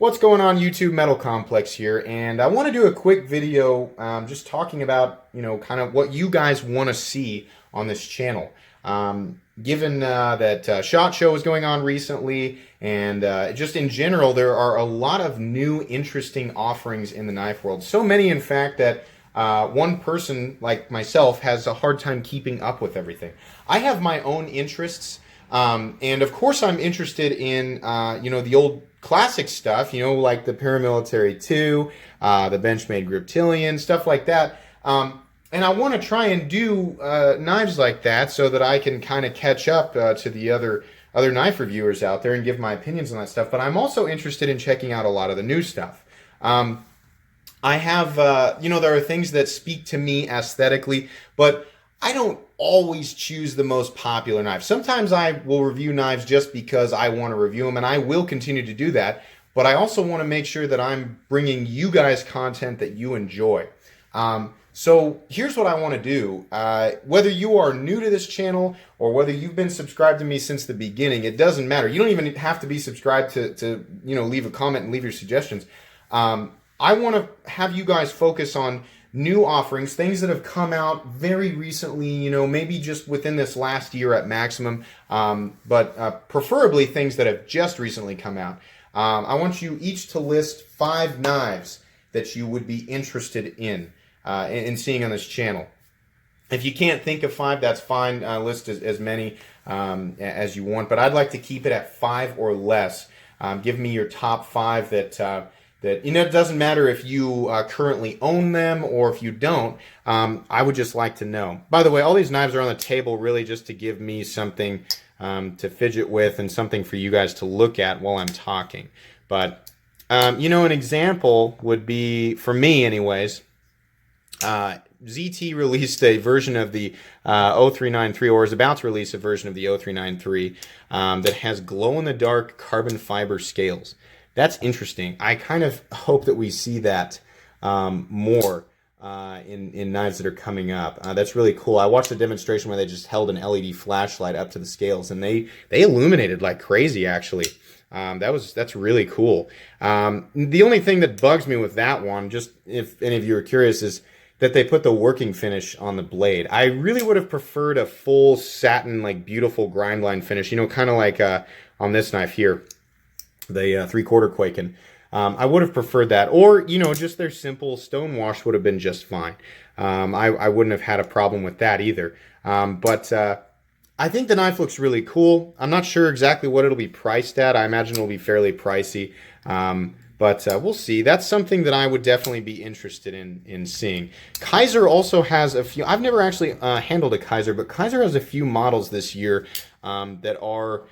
What's going on, YouTube? Metal Complex here, and I want to do a quick video just talking about, kind of what you guys want to see on this channel. Given that SHOT Show is going on recently, and just in general, there are a lot of new, interesting offerings in the knife world. So many, in fact, that one person like myself has a hard time keeping up with everything. I have my own interests, and of course, I'm interested in, the old classic stuff, like the Paramilitary 2, the Benchmade Griptilian, stuff like that. And I want to try and do knives like that so that I can kind of catch up to the other knife reviewers out there and give my opinions on that stuff. But I'm also interested in checking out a lot of the new stuff. I have, there are things that speak to me aesthetically, but I don't always choose the most popular knife. Sometimes I will review knives just because I want to review them, and I will continue to do that. But I also want to make sure that I'm bringing you guys content that you enjoy. So here's what I want to do. Whether you are new to this channel or whether you've been subscribed to me since the beginning, it doesn't matter. You don't even have to be subscribed to leave a comment and leave your suggestions. I want to have you guys focus on new offerings, things that have come out very recently, maybe just within this last year at maximum, but preferably things that have just recently come out. I want you each to list 5 knives that you would be interested in seeing on this channel. If you can't think of 5, that's fine. List as many as you want, but I'd like to keep it at 5 or less. Give me your top 5 that it doesn't matter if you currently own them or if you don't. I would just like to know. By the way, all these knives are on the table really just to give me something to fidget with and something for you guys to look at while I'm talking. But an example would be, for me anyways, ZT released a version of the 0393, or is about to release a version of the 0393 that has glow-in-the-dark carbon fiber scales. That's interesting. I kind of hope that we see that more in knives that are coming up. That's really cool. I watched a demonstration where they just held an LED flashlight up to the scales, and they illuminated like crazy, actually. That's really cool. The only thing that bugs me with that one, just if any of you are curious, is that they put the working finish on the blade. I really would have preferred a full satin, like beautiful grind line finish, kind of like on this knife here, the 3/4 Quaken. I would have preferred that, or just their simple stone wash would have been just fine. I wouldn't have had a problem with that either. But I think the knife looks really cool. I'm not sure exactly what it'll be priced at. I imagine it'll be fairly pricey. But we'll see. That's something that I would definitely be interested in seeing. Kizer also has a few. I've never actually handled a Kizer, but Kizer has a few models this year that are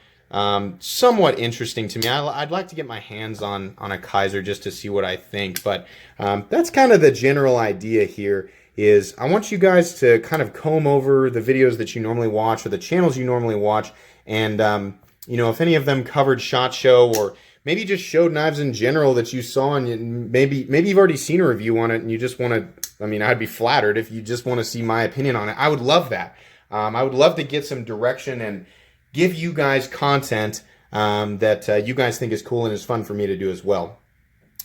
somewhat interesting to me. I'd like to get my hands on a Kizer just to see what I think. But that's kind of the general idea here. Is I want you guys to kind of comb over the videos that you normally watch or the channels you normally watch, and if any of them covered SHOT Show or maybe just showed knives in general that you saw, and maybe you've already seen a review on it and you just want to, I'd be flattered if you just want to see my opinion on it. I would love that. I would love to get some direction and give you guys content that you guys think is cool and is fun for me to do as well.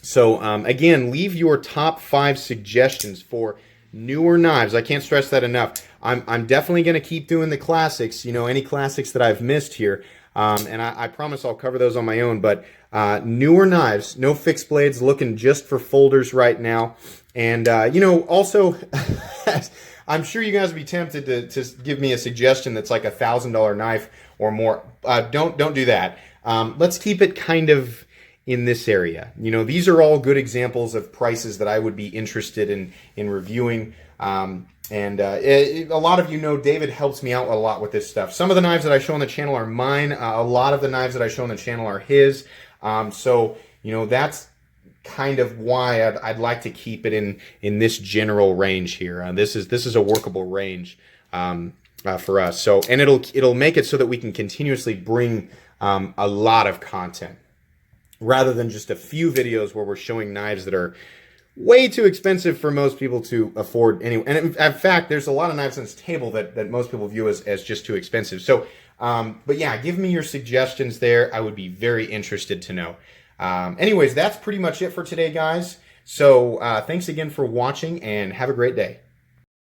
So again, leave your top 5 suggestions for newer knives. I can't stress that enough. I'm definitely going to keep doing the classics, any classics that I've missed here. And I promise I'll cover those on my own, but newer knives, no fixed blades, looking just for folders right now. And, also, I'm sure you guys would be tempted to give me a suggestion that's like $1,000 knife or more. Don't do that. Let's keep it kind of in this area. These are all good examples of prices that I would be interested in reviewing. A lot of David helps me out a lot with this stuff. Some of the knives that I show on the channel are mine. A lot of the knives that I show on the channel are his. So that's kind of why I'd like to keep it in this general range here. This is a workable range for us. So, and it'll make it so that we can continuously bring a lot of content rather than just a few videos where we're showing knives that are way too expensive for most people to afford anyway. And in fact, there's a lot of knives on this table that most people view as just too expensive. So, but yeah, give me your suggestions there. I would be very interested to know. Anyways, that's pretty much it for today, guys. So thanks again for watching, and have a great day.